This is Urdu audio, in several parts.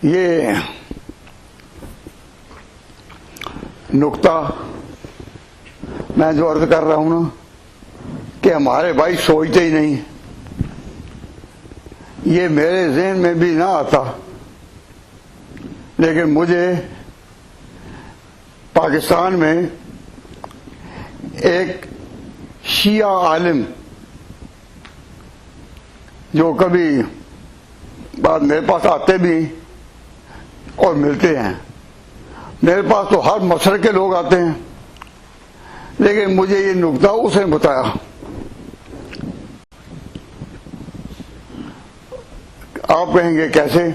یہ نقطہ میں جو عرض کر رہا ہوں نا کہ ہمارے بھائی سوچتے ہی نہیں، یہ میرے ذہن میں بھی نہ آتا، لیکن مجھے پاکستان میں ایک شیعہ عالم جو کبھی بعد میرے پاس آتے بھی اور ملتے ہیں، میرے پاس تو ہر مسلک کے لوگ آتے ہیں، لیکن مجھے یہ نقطہ اس نے بتایا۔ آپ کہیں گے کیسے؟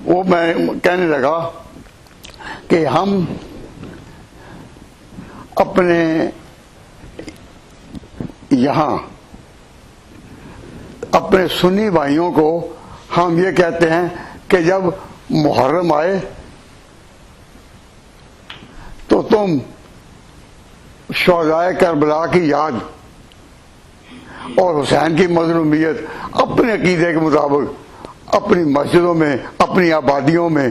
وہ میں کہنے لگا کہ ہم اپنے یہاں اپنے سنی بھائیوں کو ہم یہ کہتے ہیں کہ جب محرم آئے تو تم شہدائے کربلا کی یاد اور حسین کی مظلومیت اپنے عقیدے کے مطابق اپنی مسجدوں میں، اپنی آبادیوں میں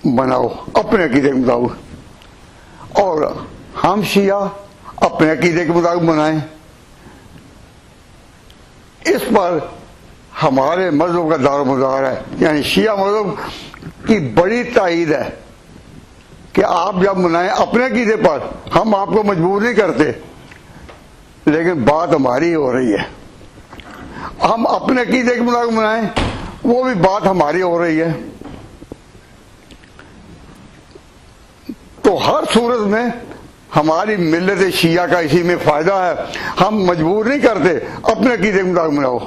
بناؤ، اپنے عقیدے کے مطابق، اور ہم شیعہ اپنے عقیدے کے مطابق بنائیں۔ اس پر ہمارے مذہب کا دار و مدار ہے، یعنی شیعہ مذہب کی بڑی تائید ہے کہ آپ جب منائیں اپنے عقیدے پر، ہم آپ کو مجبور نہیں کرتے، لیکن بات ہماری ہو رہی ہے۔ ہم اپنے عقیدے کے مطابق منائیں، وہ بھی بات ہماری ہو رہی ہے۔ تو ہر صورت میں ہماری ملت شیعہ کا اسی میں فائدہ ہے، ہم مجبور نہیں کرتے، اپنے عقیدے کے مطابق مناؤ۔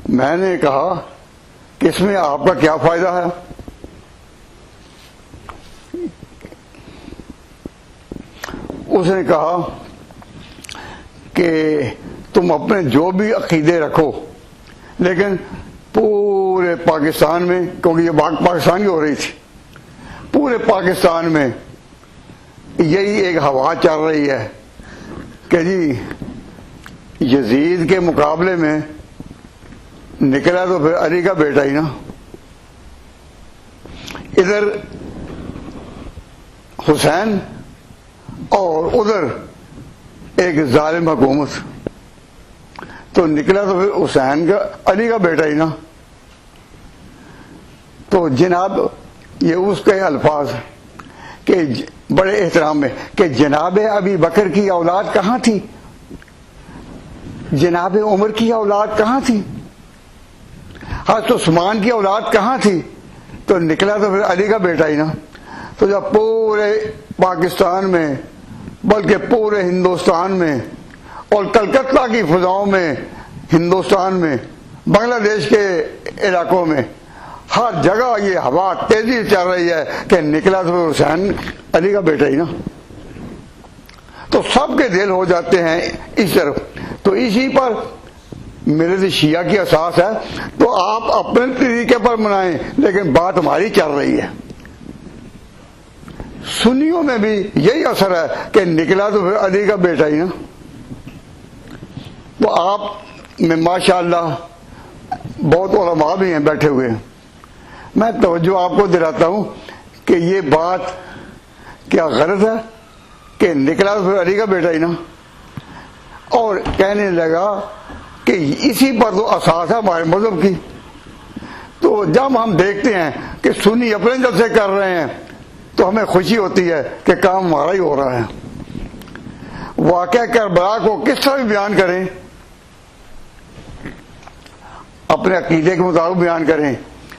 میں نے کہا کہ اس میں آپ کا کیا فائدہ ہے؟ اس نے کہا کہ تم اپنے جو بھی عقیدے رکھو، لیکن پورے پاکستان میں، کیونکہ یہ بات پاکستان کی ہو رہی تھی، پورے پاکستان میں یہی ایک ہوا چل رہی ہے کہ جی یزید کے مقابلے میں نکلا تو پھر علی کا بیٹا ہی نا۔ ادھر حسین اور ادھر ایک ظالم حکومت، تو نکلا تو پھر حسین کا، علی کا بیٹا ہی نا۔ تو جناب یہ اس کے الفاظ کہ بڑے احترام میں کہ جناب ابی بکر کی اولاد کہاں تھی، جناب عمر کی اولاد کہاں تھی، حضرت عثمان کی اولاد کہاں تھی، تو نکلا تو پھر علی کا بیٹا ہی نا۔ تو جب پورے پاکستان میں، بلکہ پورے ہندوستان میں اور کلکتہ کی فضاؤں میں، ہندوستان میں، بنگلہ دیش کے علاقوں میں، ہر جگہ یہ ہوا تیزی سے چل رہی ہے کہ نکلا تو حسین علی کا بیٹا ہی نا۔ تو سب کے دل ہو جاتے ہیں اس طرف، تو اسی پر ملت شیعہ کی اساس ہے۔ تو آپ اپنے طریقے پر منائیں، لیکن بات ہماری چل رہی ہے۔ سنیوں میں بھی یہی اثر ہے کہ نکلا تو پھر علی کا بیٹا ہی نا۔ تو آپ میں ماشاءاللہ بہت علماء بھی ہیں بیٹھے ہوئے، میں توجہ آپ کو دلاتا ہوں کہ یہ بات کیا غلط ہے کہ نکلا تو پھر علی کا بیٹا ہی نا، اور کہنے لگا کہ اسی پر تو اساس ہے ہمارے مذہب کی۔ تو جب ہم دیکھتے ہیں کہ سنی اپنے جلسے کر رہے ہیں تو ہمیں خوشی ہوتی ہے کہ کام ہمارا ہی ہو رہا ہے۔ واقعہ کربلا کو کس طرح بھی بیان کریں، اپنے عقیدے کے مطابق بیان کریں،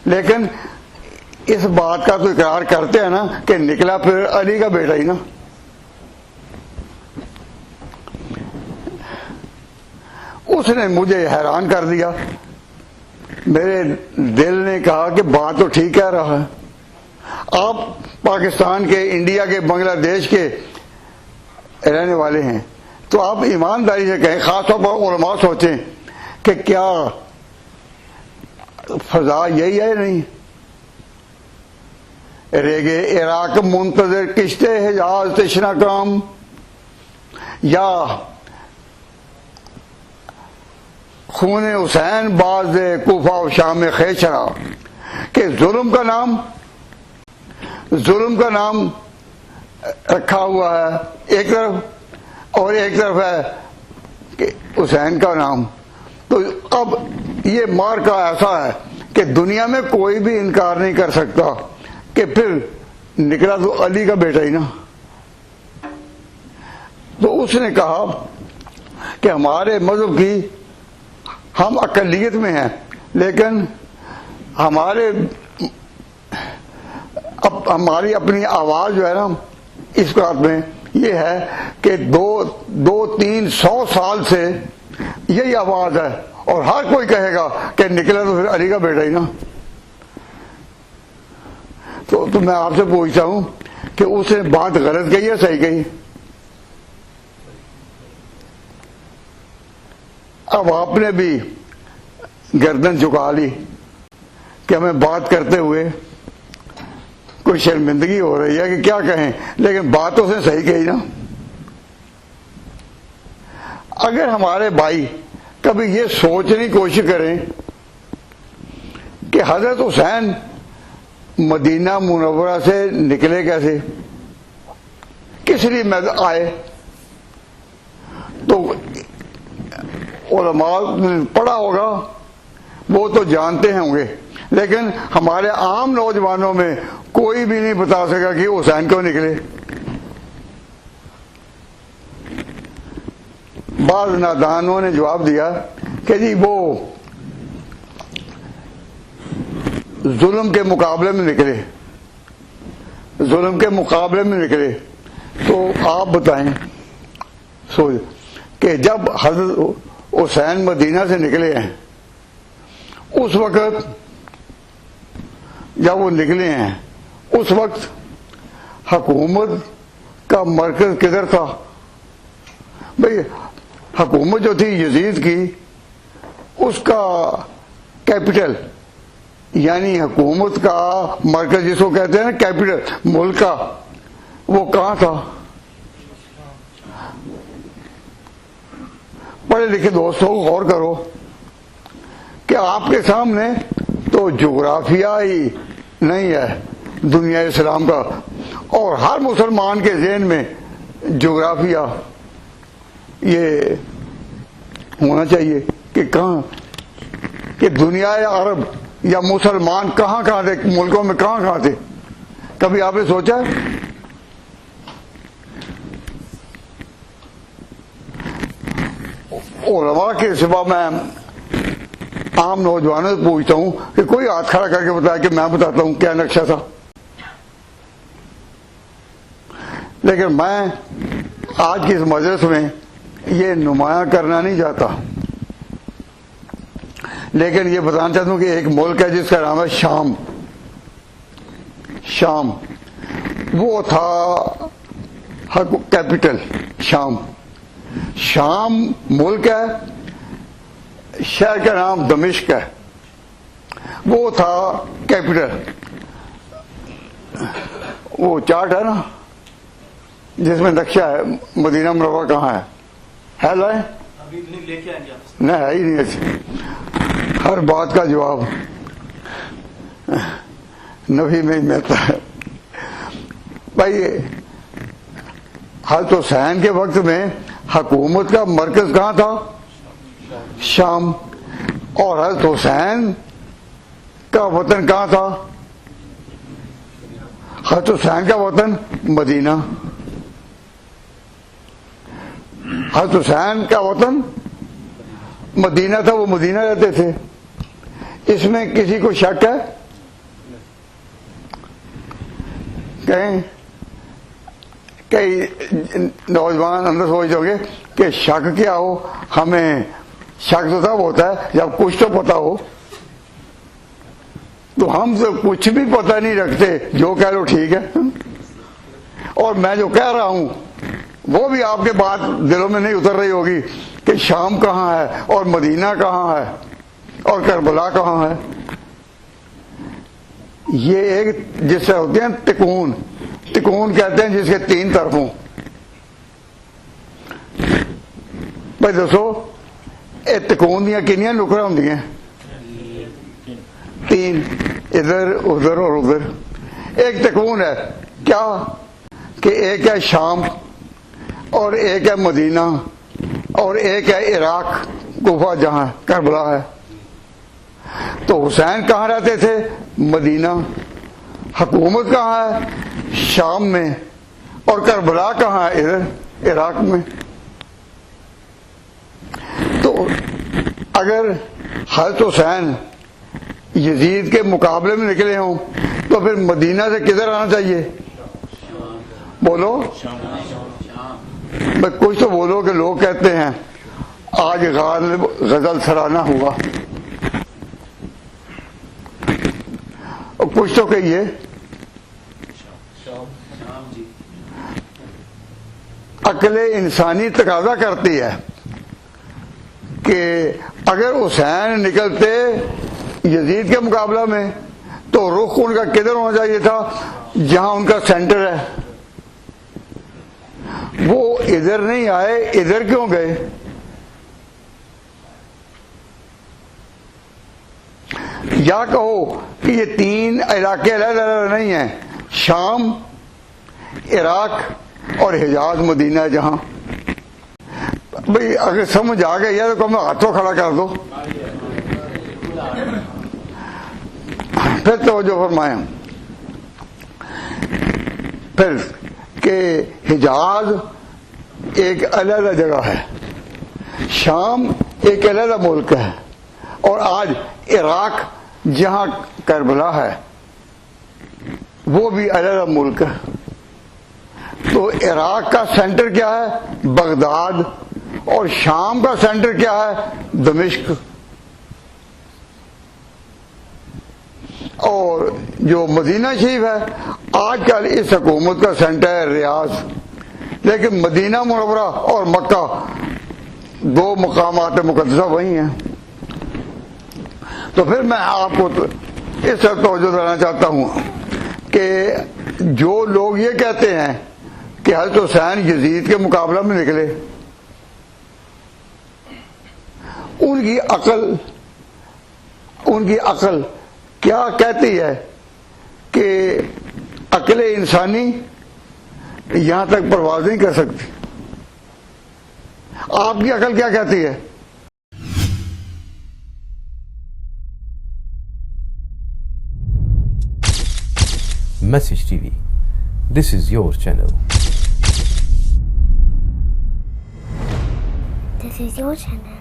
لیکن اس بات کا تو اقرار کرتے ہیں نا کہ نکلا پھر علی کا بیٹا ہی نا۔ اس نے مجھے حیران کر دیا، میرے دل نے کہا کہ بات تو ٹھیک کہہ رہا ہے۔ آپ پاکستان کے، انڈیا کے، بنگلہ دیش کے رہنے والے ہیں، تو آپ ایمانداری سے کہیں، خاص طور پر علماء سوچیں کہ کیا فضا یہی ہے نہیں؟ ریگے عراق منتظر کشتے حجاز تشنا کام، یا خون حسین باز کوفہ و شام خیشرا، کہ ظلم کا نام رکھا ہوا ہے ایک طرف، اور ایک طرف ہے کہ حسین کا نام. تو اب یہ مارکا ایسا ہے کہ دنیا میں کوئی بھی انکار نہیں کر سکتا کہ پھر نکلا تو علی کا بیٹا ہی نا. تو اس نے کہا کہ ہمارے مذہب کی ہم اقلیت میں ہیں، لیکن ہماری اپنی آواز جو ہے نا اس بات میں یہ ہے کہ 200-300 سال سے یہی آواز ہے، اور ہر کوئی کہے گا کہ نکلا تو پھر علی کا بیٹا ہی نا. تو میں آپ سے پوچھتا ہوں کہ اس نے بات غلط کہی ہے صحیح کہی؟ اب آپ نے بھی گردن جھکا لی کہ ہمیں بات کرتے ہوئے کوئی شرمندگی ہو رہی ہے کہ کیا کہیں، لیکن بات تو اس نے صحیح کہی نا. اگر ہمارے بھائی کبھی یہ سوچنے کی کوشش کریں کہ حضرت حسین مدینہ منورہ سے نکلے کیسے، کس لیے آئے، تو علماء نے پڑھا ہوگا وہ تو جانتے ہوں گے، لیکن ہمارے عام نوجوانوں میں کوئی بھی نہیں بتا سکا کہ حسین کیوں نکلے. بعض نادانوں نے جواب دیا کہ جی وہ ظلم کے مقابلے میں نکلے. تو آپ بتائیں سوچ کہ جب حضرت حسین مدینہ سے نکلے ہیں، اس وقت جب وہ نکلے ہیں اس وقت حکومت کا مرکز کدھر تھا؟ بھئی حکومت جو تھی یزید کی، اس کا کیپٹل یعنی حکومت کا مرکز جس کو کہتے ہیں نا کیپٹل ملک کا، وہ کہاں تھا؟ پڑھے لکھے دوستوں غور کرو کہ آپ کے سامنے تو جغرافیہ ہی نہیں ہے دنیا اسلام کا، اور ہر مسلمان کے ذہن میں جغرافیہ یہ ہونا چاہیے کہ کہاں کہ دنیا عرب یا مسلمان کہاں تھے، ملکوں میں کہاں تھے. کبھی آپ نے سوچا؟ علماء کے سوا میں عام نوجوانوں سے پوچھتا ہوں کہ کوئی ہاتھ کھڑا کر کے بتایا کہ میں بتاتا ہوں کیا نقشہ تھا. لیکن میں آج کی اس مجلس میں یہ نمایاں کرنا نہیں چاہتا، لیکن یہ بتانا چاہتا ہوں کہ ایک ملک ہے جس کا نام ہے شام. وہ تھا کیپٹل شام ملک ہے، شہر کا نام دمشق ہے، وہ تھا کیپٹل. وہ چارٹ ہے نا جس میں نقشہ ہے مدینہ منورہ کہاں ہے لائے؟ نہیں ہے ہی نہیں. اچھا، ہر بات کا جواب نبی میں ہی ملتا ہے. بھائی حضرت حسین کے وقت میں حکومت کا مرکز کہاں تھا؟ شام. اور حضرت حسین کا وطن کہاں تھا؟ حضرت حسین کا وطن مدینہ. حضرت حسین کا وطن مدینہ تھا، وہ مدینہ رہتے تھے. اس میں کسی کو شک ہے؟ کہیں کئی نوجوان اندر سوچ ہو گے کہ شک کیا ہو، ہمیں شک تو تب ہوتا ہے جب کچھ تو پتا ہو. تو ہم تو کچھ بھی پتہ نہیں رکھتے، جو کہہ لو ٹھیک ہے. اور میں جو کہہ رہا ہوں وہ بھی آپ کے بات دلوں میں نہیں اتر رہی ہوگی کہ شام کہاں ہے اور مدینہ کہاں ہے اور کربلا کہاں ہے. یہ ایک جس سے ہوتے ہیں تکون کہتے ہیں جس کے 3 طرفوں. بھائی دوستو ਇਹ ਤਕੂਨ ਦੀਆਂ ਕਿੰਨੀਆਂ ਨੁਕਰਾਂ ਹੁੰਦੀਆਂ? 3, ادھر ادھر اور ادھر. ایک تکون ہے کیا کہ ایک ہے شام اور ایک ہے مدینہ اور ایک ہے عراق کوفہ جہاں کربلا ہے. تو حسین کہاں رہتے تھے؟ مدینہ. حکومت کہاں ہے؟ شام میں. اور کربلا کہاں ہے؟ ادھر عراق میں. تو اگر حضرت حسین یزید کے مقابلے میں نکلے ہوں تو پھر مدینہ سے کدھر آنا چاہیے؟ بولو میں کچھ تو بولو کہ لوگ کہتے ہیں آج غالب غزل سرانہ ہوا، اور کچھ تو کہیے. عقل انسانی تقاضا کرتی ہے کہ اگر حسین نکلتے یزید کے مقابلہ میں تو رخ ان کا کدھر ہونا چاہیے تھا؟ جہاں ان کا سینٹر ہے. وہ ادھر نہیں آئے، ادھر کیوں گئے؟ یا کہو کہ یہ 3 علاقے الگ الگ نہیں ہیں، شام، عراق اور حجاز مدینہ ہے جہاں. بھئی اگر سمجھ آ گئی ہے تو کم ہاتھوں کھڑا کر دو. پھر توجہ فرمائیں پھر کہ حجاز ایک علیحدہ جگہ ہے، شام ایک علیحدہ ملک ہے، اور آج عراق جہاں کربلا ہے وہ بھی علیحدہ ملک ہے. تو عراق کا سینٹر کیا ہے؟ بغداد. اور شام کا سینٹر کیا ہے؟ دمشق. اور جو مدینہ شریف ہے آج کل اس حکومت کا سینٹر ہے ریاض. لیکن مدینہ منورہ اور مکہ 2 مقامات مقدسہ وہی ہیں. تو پھر میں آپ کو اس طرح توجہ دینا چاہتا ہوں کہ جو لوگ یہ کہتے ہیں کہ حضرت حسین یزید کے مقابلہ میں نکلے، ان کی عقل کیا کہتی ہے کہ عقل انسانی یہاں تک پرواز نہیں کر سکتی؟ آپ کی عقل کیا کہتی ہے؟ Message TV. This is your channel. This is your channel.